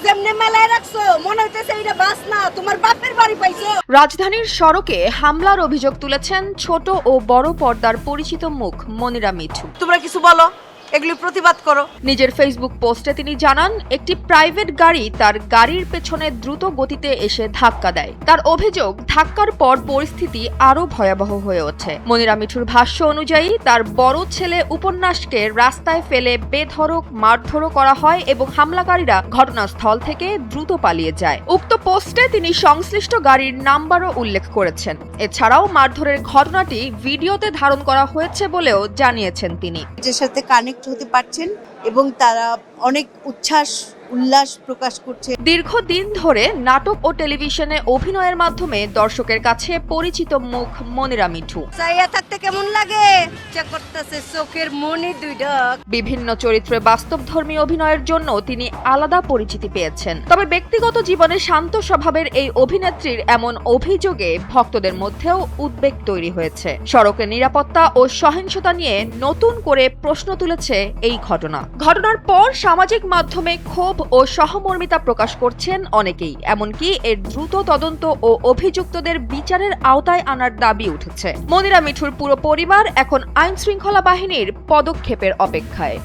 যেমনে মেলায় রাখছো মনে হইতেছে এটা বাস না, তোমার বাপের বাড়ি পাইছো। রাজধানীর সড়কে হামলার অভিযোগ তুলেছেন ছোট ও বড় পর্দার পরিচিত মুখ মনিরা মিঠু। তোমরা কিছু বলো, এগুলি প্রতিবাদ করো। নিজের ফেসবুক পোস্টে তিনি জানান, একটি প্রাইভেট গাড়ি তার গাড়ির পেছনে দ্রুত গতিতে এসে ধাক্কা দেয়। তার অভিযোগ, ধাক্কার পর পরিস্থিতি আরো ভয়াবহ হয়ে ওঠে। মনিরা মিঠুর ভাষ্য অনুযায়ী তার বড় ছেলে উপন্যাসকে রাস্তায় ফেলে বেধড়ক মারধরও করা হয় এবং হামলাকারীরা ঘটনাস্থল থেকে দ্রুত পালিয়ে যায়। উক্ত পোস্টে তিনি সংশ্লিষ্ট গাড়ির নাম্বারও উল্লেখ করেছেন। এছাড়াও মারধরের ঘটনাটি ভিডিওতে ধারণ করা হয়েছে বলেও জানিয়েছেন তিনি। এটার সাথে কানেক্ট হতে পারছেন এবং তারা অনেক উল্লাস প্রকাশ করছে। দীর্ঘদিন ধরে নাটক ও টেলিভিশনে অভিনয়ের মাধ্যমে দর্শকের কাছে পরিচিত মুখ মনিরা মিঠু। চাইয়া থাকতে কেমন লাগে, ইচ্ছা করতেছে চোখের মনি দুইটা। বিভিন্ন চরিত্রে বাস্তবধর্মী অভিনয়ের জন্য তিনি আলাদা পরিচিতি পেয়েছেন। তবে ব্যক্তিগত জীবনে শান্ত স্বভাবের এই অভিনেত্রীর এমন অভিযোগে ভক্তদের মধ্যেও উদ্বেগ তৈরি হয়েছে। সড়কের নিরাপত্তা ও সহিংসতা নিয়ে নতুন করে প্রশ্ন তুলেছে এই ঘটনার পর সামাজিক মাধ্যমে ক্ষোভ ও সহমর্মিতা প্রকাশ করছেন অনেকেই। এমনকি এর দ্রুত তদন্ত ও অভিযুক্তদের বিচারের আওতায় আনার দাবি উঠেছে। মনিরা মিঠুর পুরো পরিবার এখন আইন শৃঙ্খলা বাহিনীর পদক্ষেপের অপেক্ষায়।